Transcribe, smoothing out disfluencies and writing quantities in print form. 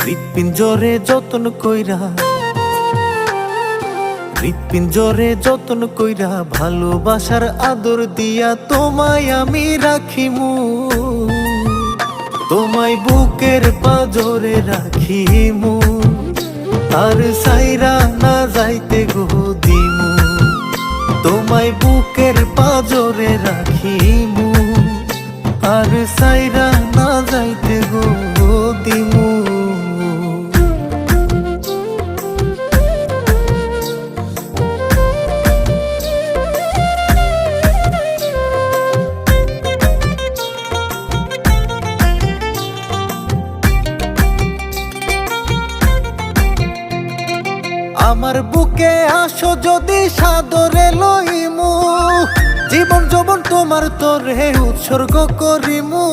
হৃৎপিঞ্জরে যতন কইরা, হৃৎপিঞ্জরে যতন কইরা, ভালোবাসার আদর দিয়া তোমায় আমি রাখিমু। তোমায় বুকের পাজরে রাখিমু, আর সাইরা না যাইতে গো দিমু। তোমায় বুকের পাজরে রাখিমু, আর সাইরা না যাইতে গো দিমু। আমার বুকে আসো যদি সাদরে লইমু, জীবন যৌবন তোমার তরে উৎসর্গ করিমু।